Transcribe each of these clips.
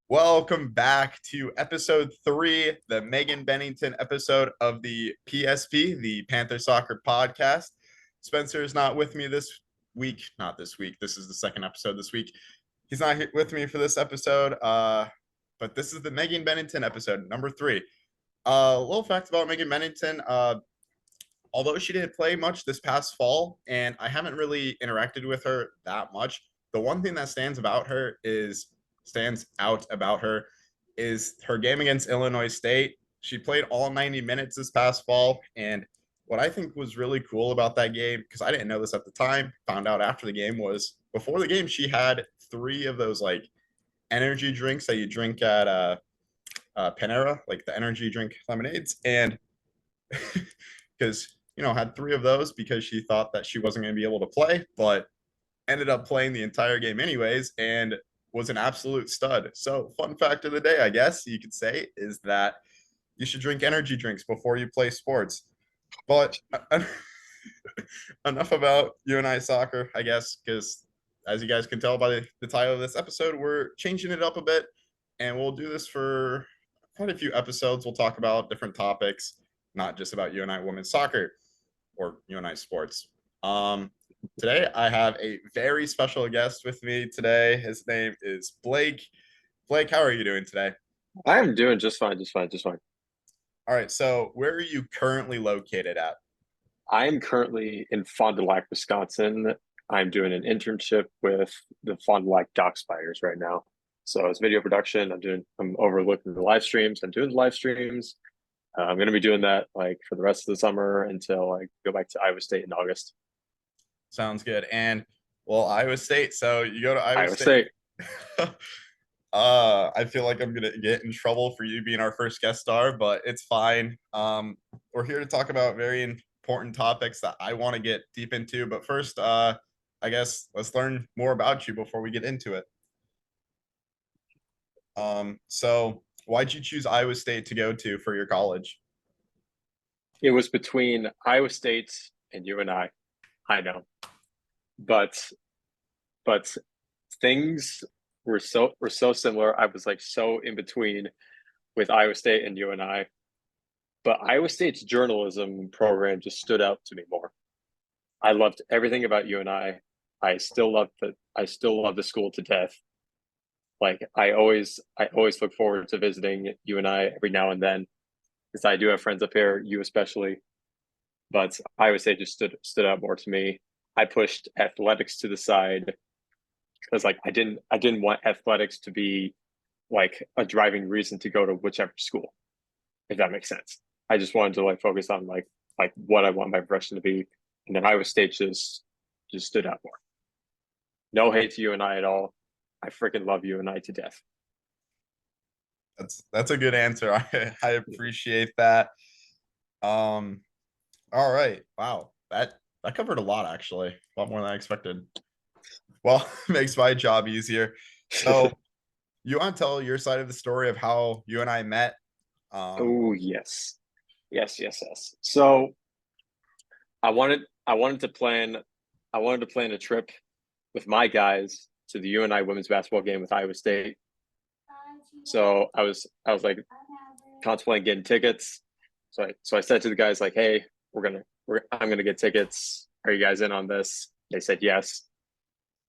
Welcome back to episode 3, the Megan Bennington episode of the PSP, the Panther Soccer Podcast. Spencer is not with me this week. Not this week. This is the second episode this week. He's not here with me for this episode, but this is the Megan Bennington episode, number 3. A little fact about Megan Bennington. Although she didn't play much this past fall, and I haven't really interacted with her that much, the one thing that stands out about her is her game against Illinois State. She played all 90 minutes this past fall, and what I think was really cool about that game, because I didn't know this at the time, found out after the game, was before the game she had 3 of those like energy drinks that you drink at Panera, like the energy drink lemonades, and because had 3 of those because she thought that she wasn't going to be able to play, but ended up playing the entire game anyways and was an absolute stud. So, fun fact of the day, I guess you could say, is that you should drink energy drinks before you play sports. But enough about UNI soccer, I guess, because as you guys can tell by the title of this episode, we're changing it up a bit, and we'll do this for quite a few episodes. We'll talk about different topics, not just about UNI women's soccer or UNI sports. Today I have a very special guest with me today. His name is Blake. Blake, how are you doing today? I'm doing just fine, just fine, just fine. All right, so where are you currently located at? I'm currently in Fond du Lac, Wisconsin. I'm doing an internship with the Fond du Lac Dock Spiders right now. So it's video production. I'm overlooking the live streams. I'm doing the live streams. I'm going to be doing that like for the rest of the summer until I go back to Iowa State in August. Sounds good. And well, Iowa State. So you go to Iowa Iowa State. State. I feel like I'm gonna get in trouble for you being our first guest star, but it's fine. We're here to talk about very important topics that I want to get deep into. But first, I guess let's learn more about you before we get into it. So why'd you choose Iowa State to go to for your college? It was between Iowa State and UNI. I know, but but things were so similar. I was like so in between with Iowa State and UNI, but Iowa State's journalism program just stood out to me more. I loved everything about UNI. I still love the school to death. Like I always look forward to visiting UNI every now and then because I do have friends up here, you especially. But Iowa State just stood out more to me. I pushed athletics to the side because like I didn't want athletics to be like a driving reason to go to whichever school, if that makes sense. I just wanted to like focus on like what I want my progression to be, and then Iowa State just stood out more. No hate to UNI at all. I freaking love UNI to death. That's a good answer. I appreciate that. Um, all right. Wow. That covered a lot actually. A lot more than I expected. Well, makes my job easier. So you want to tell your side of the story of how you and I met? Oh yes, yes. So I wanted to plan a trip with my guys to the UNI women's basketball game with Iowa State. So I was like contemplating getting tickets. So I said to the guys like, hey, I'm gonna get tickets. Are you guys in on this? They said yes.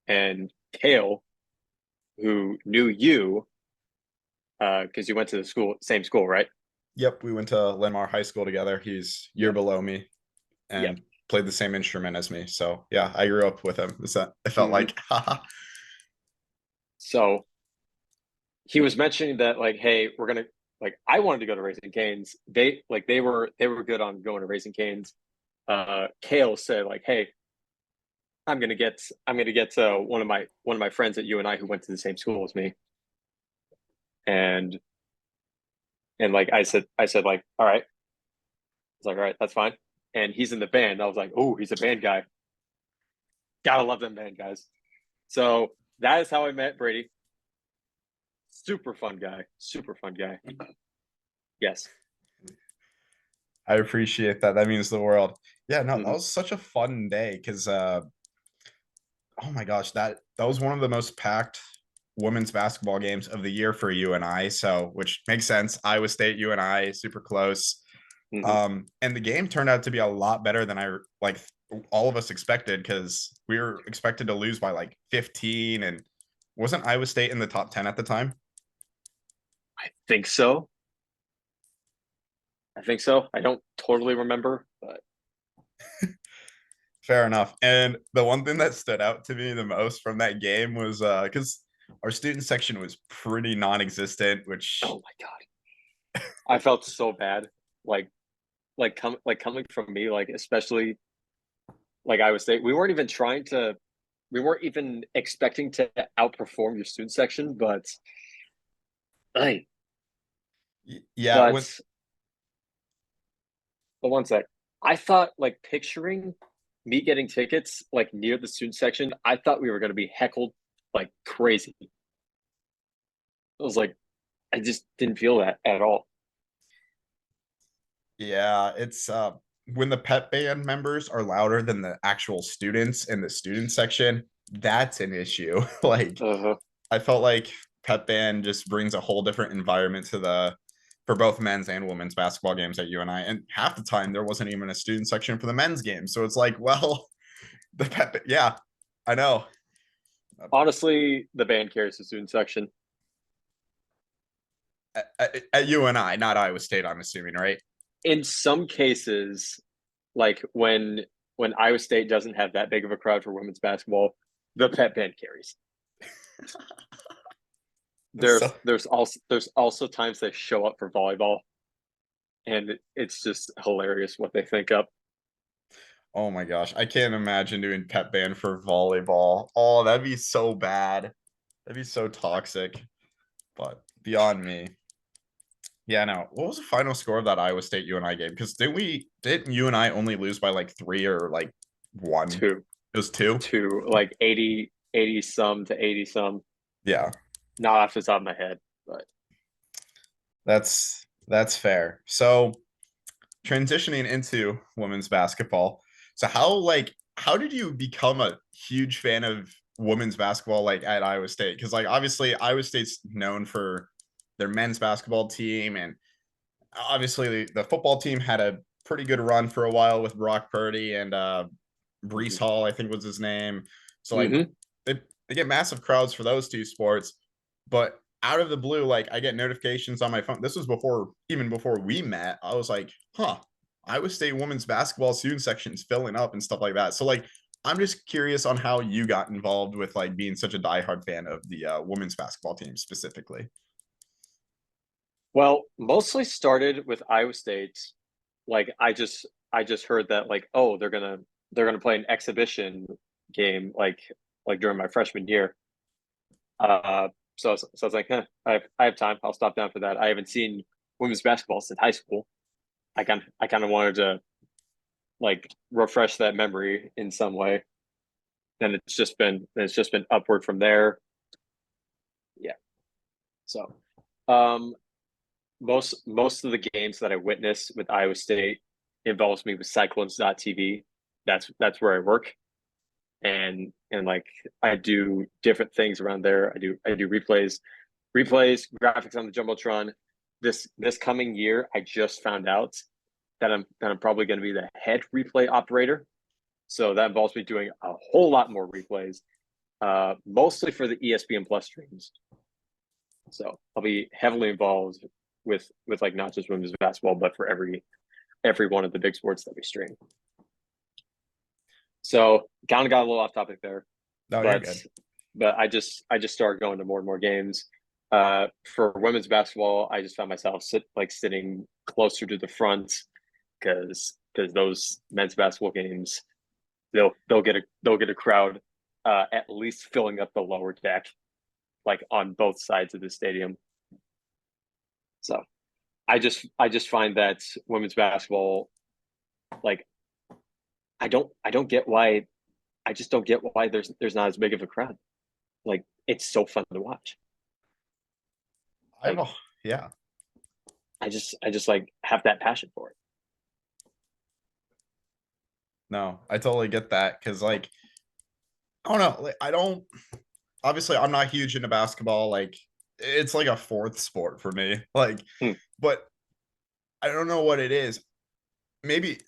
And Kale, who knew you, because you went to the same school, right? Yep, we went to Lenmar High School together. He's a year Yeah. below me Yeah. and played the same instrument as me. So yeah, I grew up with him. It felt Mhm. like, haha. So he was mentioning that like, hey, we're gonna like I wanted to go to Raising Canes. They were good on going to Raising Canes. Kale said like, hey, I'm gonna get one of my friends at UNI who went to the same school as me, and like I said like, all right. I was like, all right, that's fine. And he's in the band. I was like, oh, he's a band guy. Gotta love them band guys. So that is how I met Brady. Super fun guy. Super fun guy. Yes. I appreciate that. That means the world. Yeah, no, that Mhm. was such a fun day because oh my gosh, that was one of the most packed women's basketball games of the year for you and I. So, which makes sense. Iowa State, you and I, super close. Hmm. And the game turned out to be a lot better than I like all of us expected because we were expected to lose by like 15. And wasn't Iowa State in the top 10 at the time? I think so. I think so. I don't totally remember, but Fair enough. And the one thing that stood out to me the most from that game was because our student section was pretty non-existent, which oh my God, I felt so bad. Like coming from me, like especially like Iowa State, we weren't even expecting to outperform your student section, hey, yeah, when but but one sec. I thought like picturing me getting tickets like near the student section, I thought we were gonna be heckled like crazy. I was like, I just didn't feel that at all. yeah, it's when the pep band members are louder than the actual students in the student section, that's an issue. Like Uh-huh. I felt like pep band just brings a whole different environment to the for both men's and women's basketball games at UNI. And half the time there wasn't even a student section for the men's game. So it's like, well, the pep yeah, I know. Honestly, the band carries the student section. At UNI, not Iowa State, I'm assuming, right? In some cases, like when Iowa State doesn't have that big of a crowd for women's basketball, the pep band carries. So There's also times they show up for volleyball, and it's just hilarious what they think up. oh my gosh, I can't imagine doing pep band for volleyball. Oh, that'd be so bad. That'd be so toxic. But beyond me. Yeah, no. What was the final score of that Iowa State UNI game? Because didn't you and I only lose by like 3 or like 1? Two, It was 2? two, like 80 some to 80 some. Yeah, Not off the top of my head, but that's fair. So transitioning into women's basketball. So how did you become a huge fan of women's basketball like at Iowa State? Because like obviously Iowa State's known for their men's basketball team, and obviously the football team had a pretty good run for a while with Brock Purdy and Brees Hall, I think was his name. So like mm-hmm. they get massive crowds for those two sports, but out of the blue, like I get notifications on my phone. This was before we met. I was like, huh, Iowa State women's basketball student sections filling up and stuff like that. So like I'm just curious on how you got involved with like being such a diehard fan of the women's basketball team specifically. Well, mostly started with Iowa State. Like I just heard that like oh they're gonna play an exhibition game like during my freshman year. So I was like, huh, I have time. I'll stop down for that. I haven't seen women's basketball since high school. I kind of wanted to like refresh that memory in some way. And it's just been upward from there. Yeah. So um most of the games that I witness with Iowa State involves me with Cyclones.tv. That's where I work. And like I do different things around there. I do replays, graphics on the jumbotron. This coming year, I just found out that I'm probably going to be the head replay operator. So that involves me doing a whole lot more replays, mostly for the ESPN Plus streams. So I'll be heavily involved with like not just women's basketball, but for every one of the big sports that we stream. So kind of got a little off topic there, No, you're but good. I just started going to more and more games. For women's basketball, I just found myself sitting closer to the front because those men's basketball games they'll get a crowd at least filling up the lower deck like on both sides of the stadium. So I just find that women's basketball like I don't get why I just don't get why there's not as big of a crowd. Like it's so fun to watch. I have Like a yeah. I just like have that passion for it. No, I totally get that because like I don't know, like, I don't. obviously I'm not huge into basketball. Like it's like a fourth sport for me. Like, Hmm. but I don't know what it is. Maybe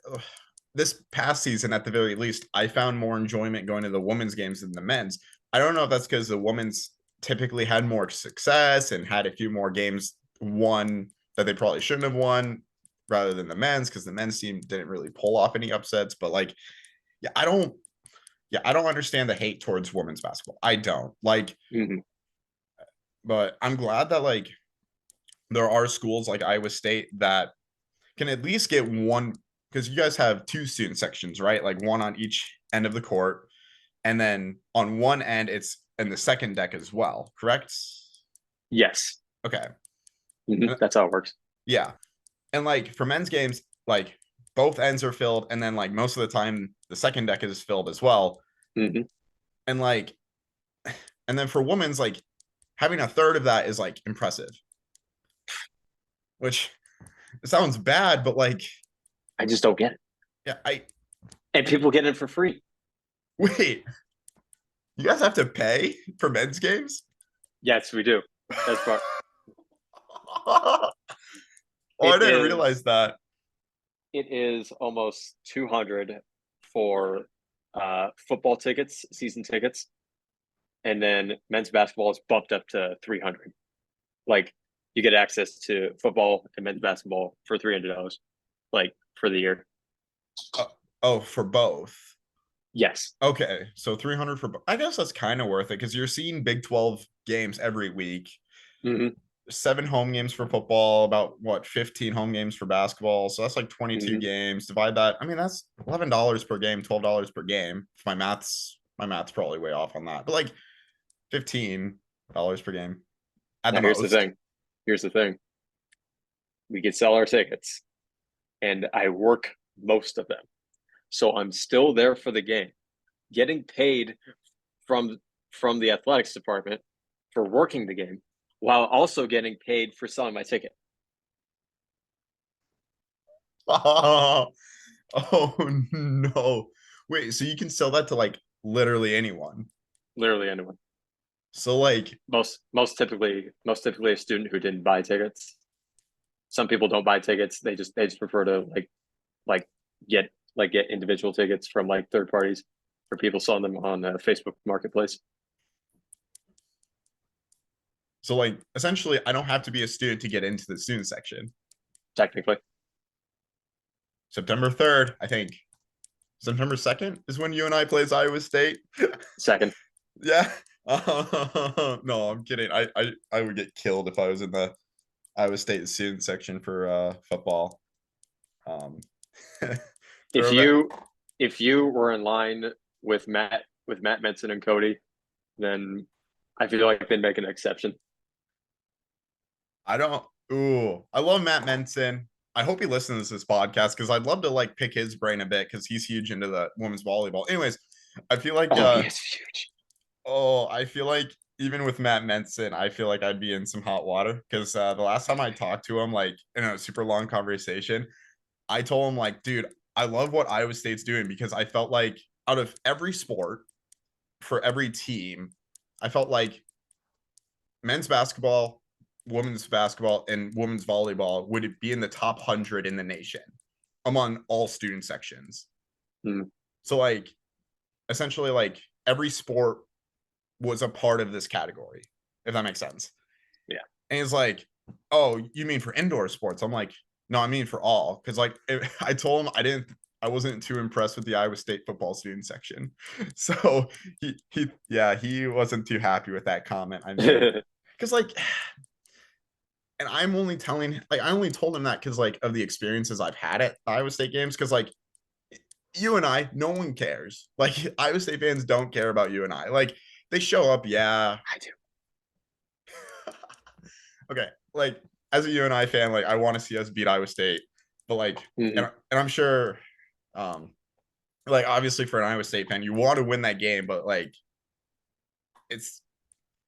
this past season, at the very least, I found more enjoyment going to the women's games than the men's. I don't know if that's because the women's typically had more success and had a few more games won that they probably shouldn't have won rather than the men's, because the men's team didn't really pull off any upsets. But like, yeah, I don't understand the hate towards women's basketball. I don't like, Mhm. but I'm glad that like there are schools like Iowa State that can at least get one, because you guys have two student sections, right? Like one on each end of the court. And then on one end, it's in the second deck as well, correct? Yes. Okay. That's how it works. Yeah. And like for men's games, like both ends are filled. And then like most of the time, the second deck is filled as well. Hmm. And like, and then for women's, like having a third of that is like impressive, which it sounds bad, but like, I just don't get it. yeah, And people get it for free. wait, you guys have to pay for men's games? Yes, we do. That's part. Oh, I It didn't is. realize that. It is almost 200 for football tickets, season tickets, and then men's basketball is bumped up to 300. Like you get access to football and men's basketball for $300, like for the year. Uh, oh, for both. Yes. Okay, so 300 for I guess that's kind of worth it because you're seeing Big 12 games every week. Hmm. 7 home games for football, about what 15 home games for basketball. So that's like 22 Hmm. games. Divide that. I mean, that's $11 per game, $12 per game. If my math's probably way off on that. But like $15 per game at the Now here's the most. thing. Here's the thing. We could sell our tickets, and I work most of them, so I'm still there for the game, getting paid from the athletics department for working the game, while also getting paid for selling my ticket. Oh, oh no. Wait, so you can sell that to like literally anyone. Literally anyone. So like, Most typically a student who didn't buy tickets. Some people don't buy tickets. They just prefer to like get get individual tickets from like third parties or people selling them on Facebook Marketplace. so like essentially I don't have to be a student to get into the student section. Technically, September 3rd, I think. September 2nd is when UNI plays Iowa State. second. Yeah. No, I'm kidding. I would get killed if I was in the Iowa State student section for football. Um If throw that. you were in line with Matt Menson and Cody, then I feel like they'd make an exception. I don't. Ooh, I love Matt Menson. I hope he listens to this podcast because I'd love to like pick his brain a bit because he's huge into the women's volleyball. Anyways, I feel like Oh, he is huge. I feel like even with Matt Menson, I feel like I'd be in some hot water because the last time I talked to him, like in a super long conversation, I told him like, dude, I love what Iowa State's doing because I felt like out of every sport for every team, I felt like men's basketball, women's basketball, and women's volleyball would be in the top 100 in the nation among all student sections. Mm. So like essentially like every sport was a part of this category, if that makes sense. Yeah. And he's like, "Oh, you mean for indoor sports?" I'm like, "No, I mean for all." Because like I told him I wasn't too impressed with the Iowa State football student section, so he wasn't too happy with that comment I made. Because like, and I'm only telling like I only told him that because like of the experiences I've had at Iowa State games. Because like UNI, no one cares. Like Iowa State fans don't care about UNI. Like they show up, yeah. I do. Okay, like as a UNI fan, like I want to see us beat Iowa State, but like, Hmm. and I'm sure, um, like obviously for an Iowa State fan, you want to win that game, but like it's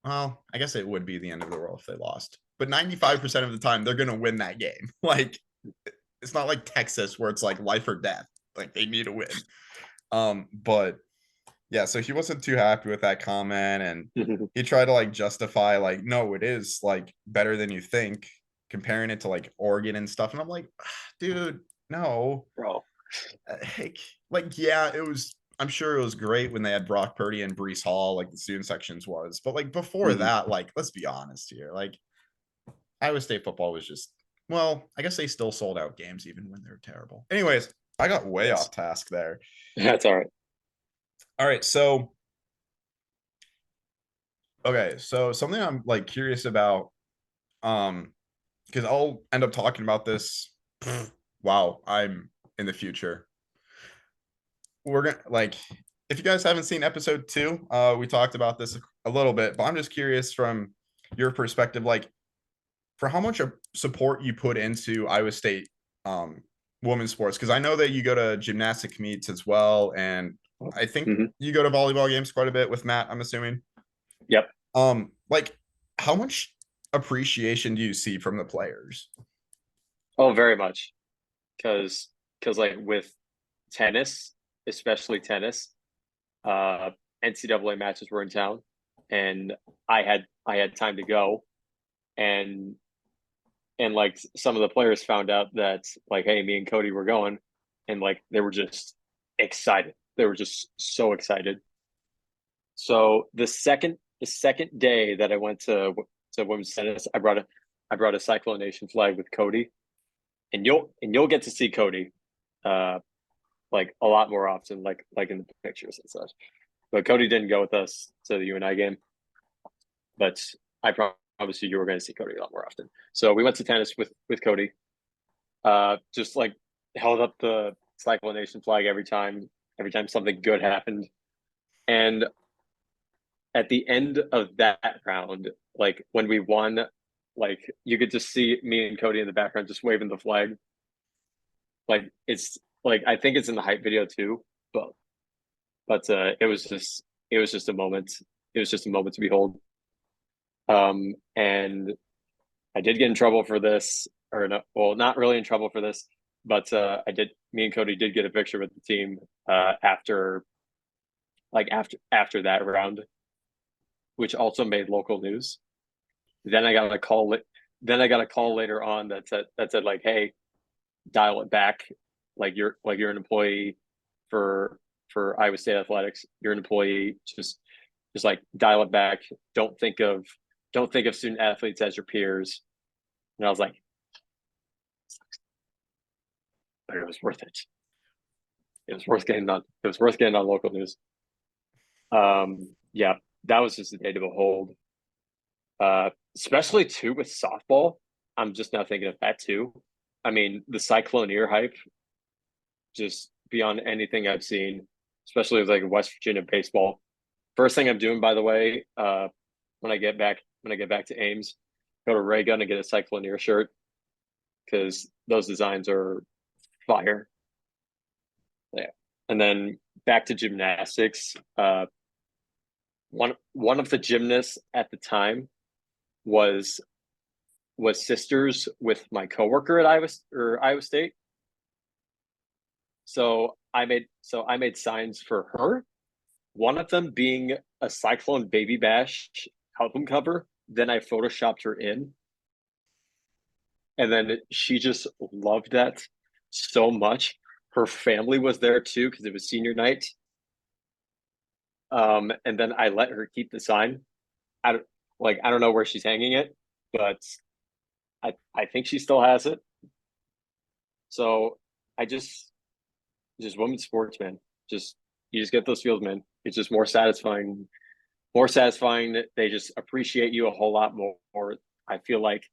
well, I guess it would be the end of the world if they lost. But 95% of the time, they're gonna win that game. Like it's not like Texas where it's like life or death. Like they need to win. But Yeah, so he wasn't too happy with that comment, and he tried to like justify like, no, it is like better than you think, comparing it to like Oregon and stuff. And I'm like, dude, no. Bro. Like, yeah, it was. I'm sure it was great when they had Brock Purdy and Brees Hall, like the student sections was. But like before Mhm. that, like let's be honest here, like Iowa State football was just. Well, I guess they still sold out games even when they're terrible. Anyways, I got way Yes. off task there. That's all right. All right, so okay, so something I'm like curious about, because I'll end up talking about this. Wow, I'm in the future. We're gonna like, if you guys haven't seen episode 2, we talked about this a little bit, but I'm just curious from your perspective, like for how much of support you put into Iowa State um women's sports, because I know that you go to gymnastic meets as well, and I think Hmm. you go to volleyball games quite a bit with Matt, I'm assuming. Yep. Like how much appreciation do you see from the players? Oh, very much. Because like with tennis, especially tennis, uh, NCAA matches were in town, and I had time to go, and like some of the players found out that like, hey, me and Cody were going, and like they were just excited. They were just so excited. So the second day that I went to women's tennis, I brought a Cyclone Nation flag with Cody, and you'll get to see Cody, uh, like a lot more often, like in the pictures and such. But Cody didn't go with us to the UNI game, but I promise you were going to see Cody a lot more often. So we went to tennis with Cody. Just like held up the Cyclone Nation flag every time something good happened, and at the end of that round, like when we won, like you could just see me and Cody in the background just waving the flag. Like it's like I think it's in the hype video too, but it was just a moment. It was just a moment to behold. And I did get in trouble for this, or no, well, not really in trouble for this, but I did. Me and Cody did get a picture with the team after, like after that round, which also made local news. Then I got a call. Then I got a call later on that said like, "Hey, dial it back. Like you're an employee for Iowa State athletics. You're an employee. Just like dial it back. Don't think of don't think of student athletes as your peers." And I was like, but it was worth it. It was worth getting on. It was worth getting on local news. Yeah, that was just a day to behold. Especially too with softball. I'm just now thinking of that too. I mean, the Cycloneer hype just beyond anything I've seen, especially with like West Virginia baseball. First thing I'm doing, by the way, when I get back to Ames, go to Ray Gun and get a Cycloneer shirt because those designs are fire. Yeah, and then back to gymnastics. One of the gymnasts at the time was sisters with my coworker at Iowa State. So I made signs for her. One of them being a Cyclone Baby Bash album cover. Then I photoshopped her in, and then she just loved that so much. Her family was there too because it was senior night. And then I let her keep the sign. I don't I don't know where she's hanging it, but I think she still has it. So I just women's sports, man. Just you just get those feels, man. It's just more satisfying. More satisfying that they just appreciate you a whole lot more. I feel like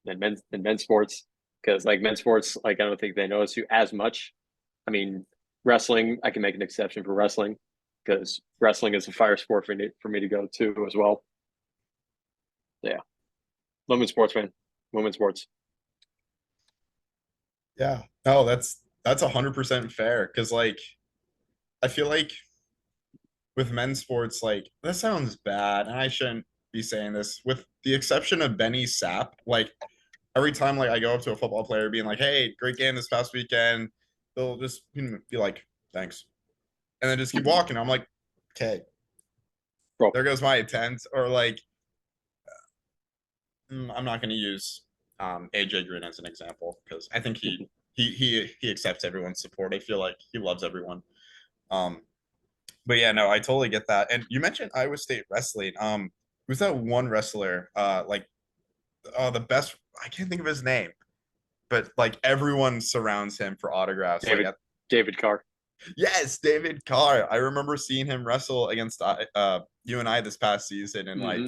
than men's sports, because like men's sports, like I don't think they notice you as much. I mean, wrestling, I can make an exception for wrestling because wrestling is a fire sport for me to go to as well. Yeah, women's sports, man. Women's sports. Yeah. No, that's 100% fair. Cause like I feel like with men's sports, like this sounds bad, and I shouldn't be saying this, with the exception of Benny Sapp, like every time like I go up to a football player being like, hey, great game this past weekend, they'll just be like, thanks. And then just keep walking. I'm like, Okay, Bro, there goes my intent. Or like, I'm not going to use AJ Green as an example because I think he accepts everyone's support. I feel like he loves everyone. Um, but yeah, no, I totally get that. And you mentioned Iowa State wrestling. Who's that one wrestler? Like, oh, the best. I can't think of his name, but like everyone surrounds him for autographs. Like, David David Carr. yes, David Carr. I remember seeing him wrestle against you and I this past season, and like Hmm.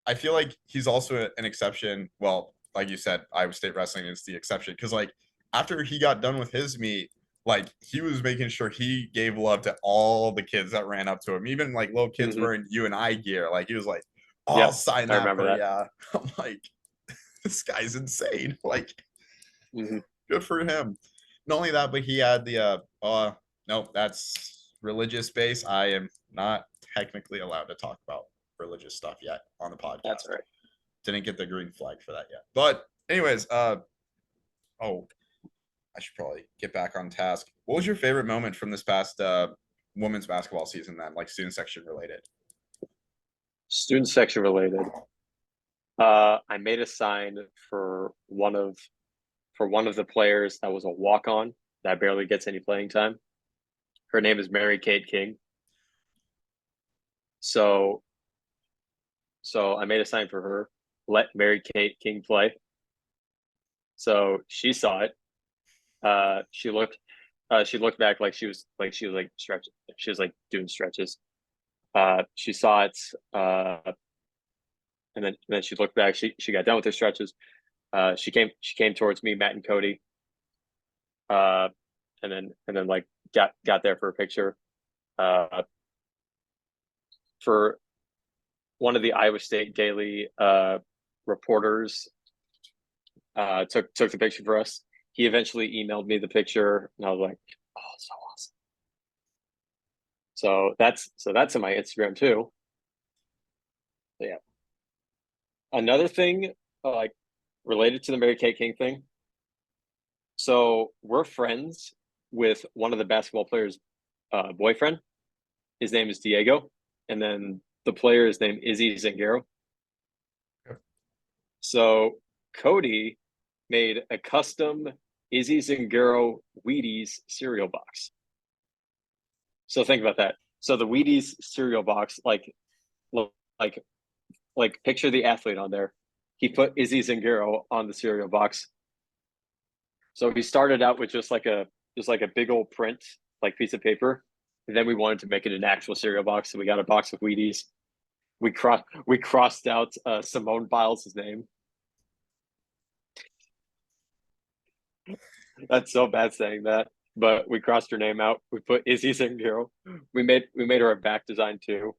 I feel like he's also an exception. Well, like you said, Iowa State wrestling is the exception because like after he got done with his meet, like he was making sure he gave love to all the kids that ran up to him, even like little kids Hmm. wearing you and I gear. Like he was like, "Oh, I'll Yep, sign I that remember for that. ya." I'm like, this guy's insane. Like, Hmm. good for him. Not only that, but he had the no, that's religious base. I am not technically allowed to talk about religious stuff yet on the That's podcast. all right. Didn't get the green flag for that yet. But anyways, oh, I should probably get back on task. What was your favorite moment from this past women's basketball season then, like student section related? Student section related. I made a sign for one of the players that was a walk on that barely gets any playing time. Her name is Mary Kate King. So I made a sign for her. Let Mary Kate King play. So she saw it. She looked. She looked back like stretching. She was like doing stretches. She saw it. And then she looked back. She got done with her stretches. She came towards me, Matt and Cody. Uh, and then like got there for a picture. Uh, for one of the Iowa State Daily reporters took the picture for us. He eventually emailed me the picture, and I was like, "Oh, so awesome!" So that's in my Instagram too. So, yeah. Another thing, like related to the Mary Kay King thing. So we're friends with one of the basketball players' boyfriend. His name is Diego, and then the player's name Izzy Zangaro. So Cody made a custom Izzy Zingaro Wheaties cereal box. So think about that. So the Wheaties cereal box, like picture the athlete on there. He put Izzy Zingaro on the cereal box. So he started out with just like a big old print, like piece of paper. And then we wanted to make it an actual cereal box. So we got a box of Wheaties. We crossed out Simone Biles' name. That's so bad saying that, but we crossed her name out. We put Izzy Zingaro. We made her a back design too.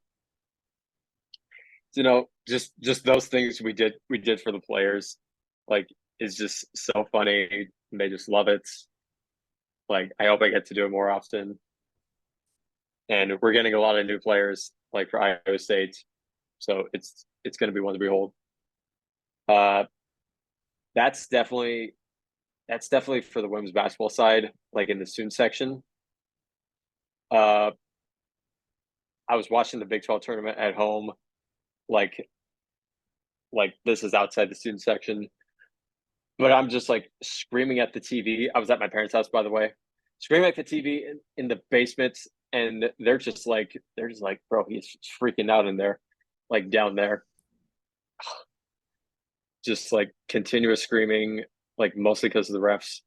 Just those things we did for the players, like is just so funny. They just love it. Like I hope I get to do it more often. And we're getting a lot of new players like for Iowa State, so it's going to be one to behold. Uh, that's definitely that's definitely for the women's basketball side, like in the student section. Uh, I was watching the Big 12 tournament at home, like this is outside the student section, but I'm just like screaming at the TV. I was at my parents' house, by the way, screaming at the TV in the basement, and they're just like, bro, he's freaking out in there, like down there, just like continuous screaming, like mostly because of the refs.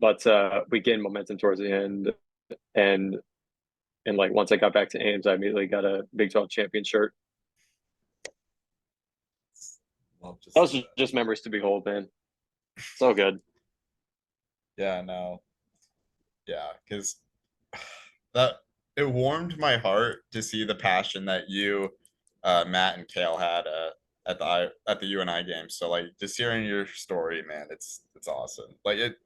But we gained momentum towards the end, and like once I got back to Ames, I immediately got a Big 12 champion shirt. Love to see Those are that. just memories to behold, man. So good. Yeah, no, yeah, because that it warmed my heart to see the passion that you, Matt and Kale had at the UNI game. So like just hearing your story, man, it's awesome. Like it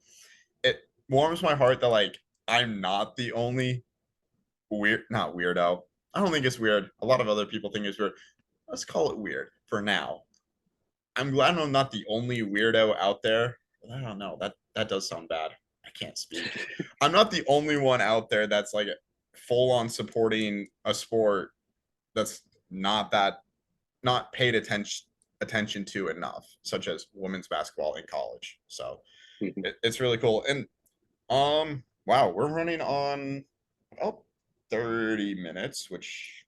warms my heart that like I'm not the only not weirdo. I don't think it's weird. A lot of other people think it's weird. Let's call it weird for now. I'm glad I'm not the only weirdo out there. I don't know. That does sound bad. I can't speak. I'm not the only one out there that's like full on supporting a sport that's not paid attention to enough, such as women's basketball in college. So it's really cool. And wow, we're running on about 30 minutes, which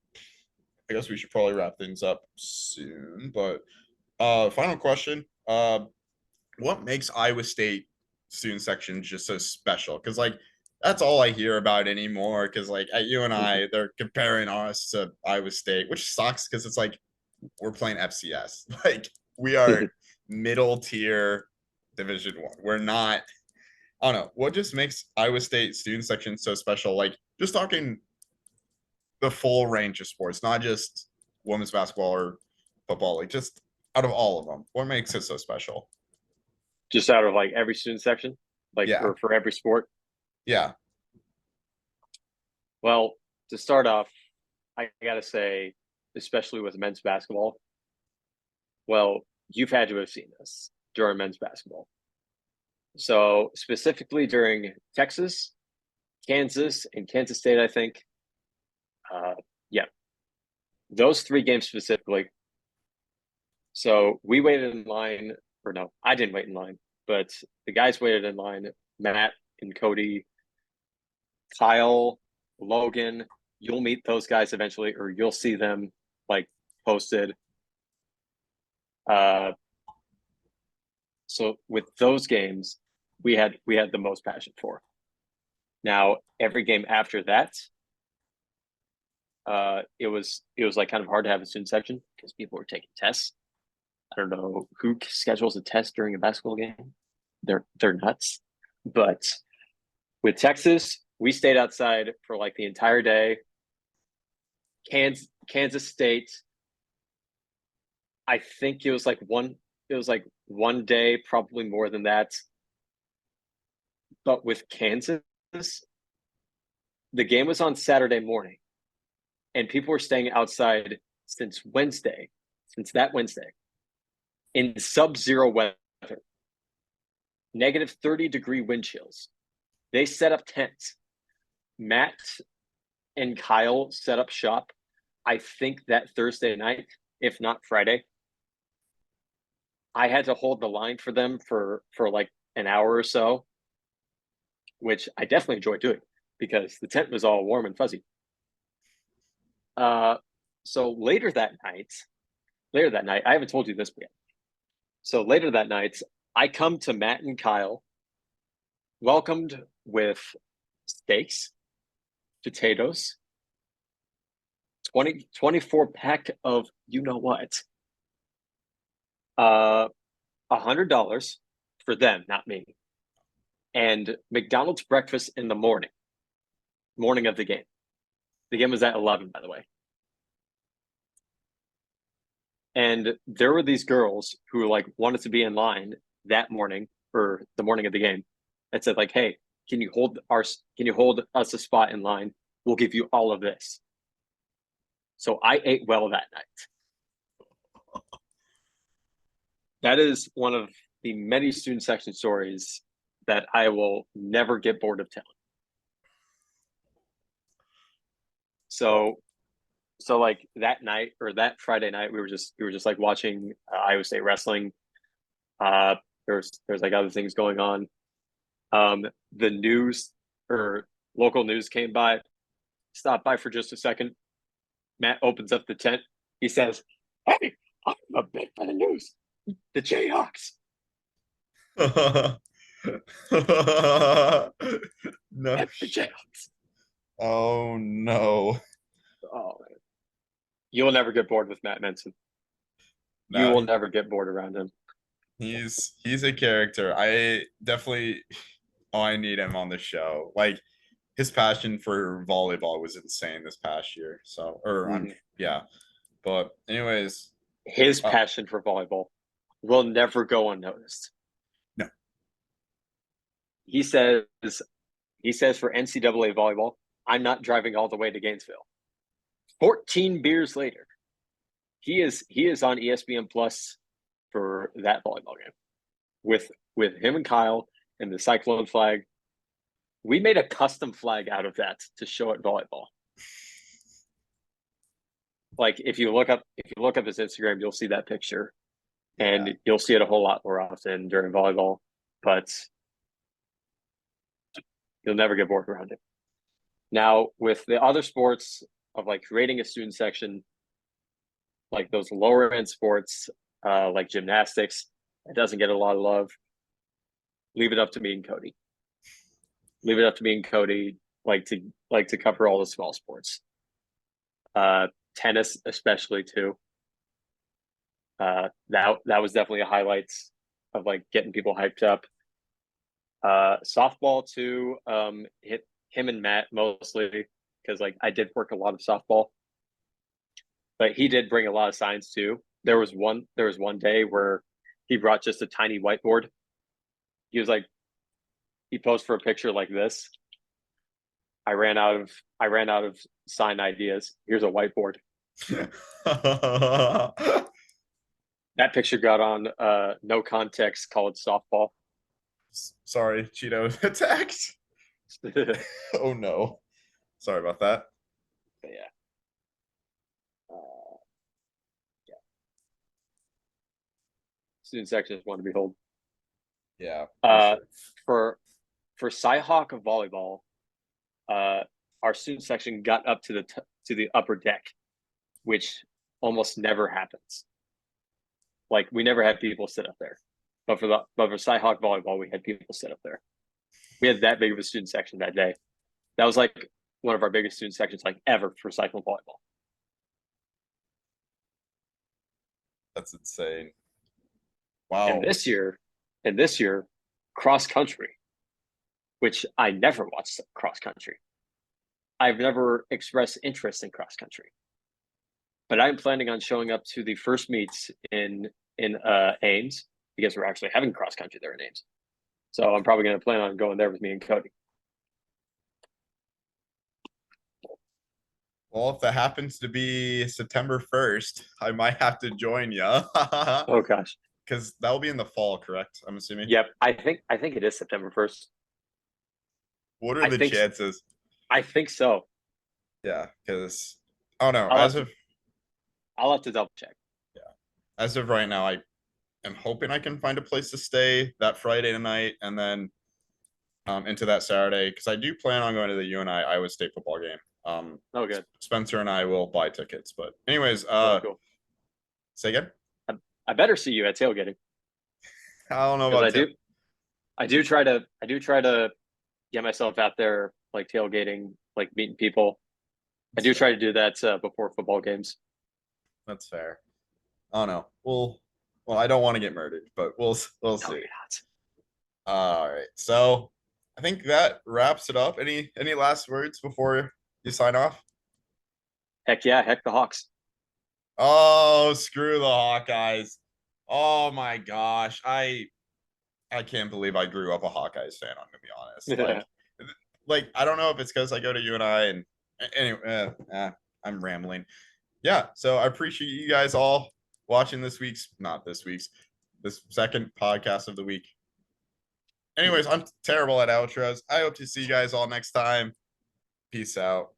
I guess we should probably wrap things up soon. But final question. What makes Iowa State student section just so special? Because like that's all I hear about anymore. Because like at UNI, they're comparing us to Iowa State, which sucks because it's like we're playing FCS. Like we are middle tier Division 1. We're not. I don't know what just makes Iowa State student section so special. Like just talking the full range of sports, not just women's basketball or football. Like just out of all of them, what makes it so special? Just out of like every student section, like Yeah, for every sport. yeah. Well, to start off, I gotta say, especially with men's basketball, well, you've had to have seen this during men's basketball. So specifically during Texas, Kansas, and Kansas State, I think. Yeah, those 3 games specifically. So we waited in line, or no, I didn't wait in line, but the guys waited in line. Matt and Cody, Kyle, Logan. You'll meet those guys eventually, or you'll see them like posted. So with those games, we had the most passion for. Now every game after that, it was like kind of hard to have a student section because people were taking tests. I don't know who schedules a test during a basketball game. They're nuts. But with Texas, we stayed outside for like the entire day. Kansas State, I think it was like one day, probably more than that. But with Kansas, the game was on Saturday morning, and people were staying outside since that Wednesday, in sub-zero weather, negative 30-degree wind chills. They set up tents. Matt and Kyle set up shop, I think that Thursday night, if not Friday. I had to hold the line for them for like an hour or so, which I definitely enjoyed doing because the tent was all warm and fuzzy. So later that night, I haven't told you this yet. So later that night, I come to Matt and Kyle, welcomed with steaks, potatoes, 24 pack of you know what. $100 for them, not me. And McDonald's breakfast in the morning of the game. The game was at 11, by the way. And there were these girls who like wanted to be in line that morning for the morning of the game and said like, "Hey, can you hold us a spot in line? We'll give you all of this." So I ate well that night. That is one of the many student section stories that I will never get bored of telling. So like that night or that Friday night, we were just like watching Iowa State wrestling. There's like other things going on. The news or local news came by, stopped by for just a second. Matt opens up the tent. He says, "Hey, I'm a bit for the news. The Jayhawks." No. The Jayhawks. Oh no. Oh man. You will never get bored with Matt Menson. You No, will never get bored around him. he's a character. I definitely I need him on the show. Like his passion for volleyball was insane this past year. So or I'm yeah. But anyways, His passion for volleyball will never go unnoticed. no. He says for NCAA volleyball, "I'm not driving all the way to Gainesville." 14 beers later, he is on ESPN Plus for that volleyball game with him and Kyle and the Cyclone flag. We made a custom flag out of that to show at volleyball. Like if you look up his Instagram, you'll see that picture, and you'll see it a whole lot more often during volleyball. But you'll never get bored around it. Now with the other sports of like creating a student section, like those lower end sports, like gymnastics, it doesn't get a lot of love. Leave it up to me and Cody. Leave it up to me and Cody, like to cover all the small sports. Tennis, especially too. That was definitely a highlight of like getting people hyped up. Softball too. Hit him and Matt mostly because like I did work a lot of softball, but he did bring a lot of signs too. There was one day where he brought just a tiny whiteboard. He was like, he posed for a picture like this. I ran out of sign ideas. Here's a whiteboard. That picture got on No Context College Softball. Sorry, Cheeto attacked. Oh no. Sorry about that. But yeah. Yeah. Student section is one to behold. Yeah. For Cyhawk of volleyball, our student section got up to the upper deck, which almost never happens. Like we never had people sit up there, but for Cyhawk volleyball, we had people sit up there. We had that big of a student section that day. That was like one of our biggest student sections like ever for cycling volleyball. That's insane. Wow. And this year, cross country, which I never watched cross country. I've never expressed interest in cross country, but I'm planning on showing up to the first meets in Ames because we're actually having cross country there in Ames. So I'm probably going to plan on going there with me and Cody. Well, if that happens to be September 1st, I might have to join you. Oh gosh. Because that will be in the fall, correct? I'm assuming. Yep. I think it is September 1st. What are the chances? I think so. Yeah, because oh no, I'll have to double check. Yeah. As of right now, I am hoping I can find a place to stay that Friday night and then into that Saturday because I do plan on going to the UNI Iowa State football game. Oh, good. Spencer and I will buy tickets, but anyways, cool. Say again. I better see you at tailgating. I don't know about that. I do try to get myself out there, like tailgating, like meeting people. I do try to do that before football games. That's fair. Oh no. Well, I don't want to get murdered, but we'll see. No, you're not. All right. So I think that wraps it up. Any last words before you sign off? Heck yeah, heck the Hawks. Oh, screw the Hawkeyes. Oh my gosh. I can't believe I grew up a Hawkeyes fan, I'm gonna be honest. Like I don't know if it's because I go to UNI and anyway, I'm rambling. Yeah, so I appreciate you guys all watching this second podcast of the week. Anyways, I'm terrible at outros. I hope to see you guys all next time. Peace out.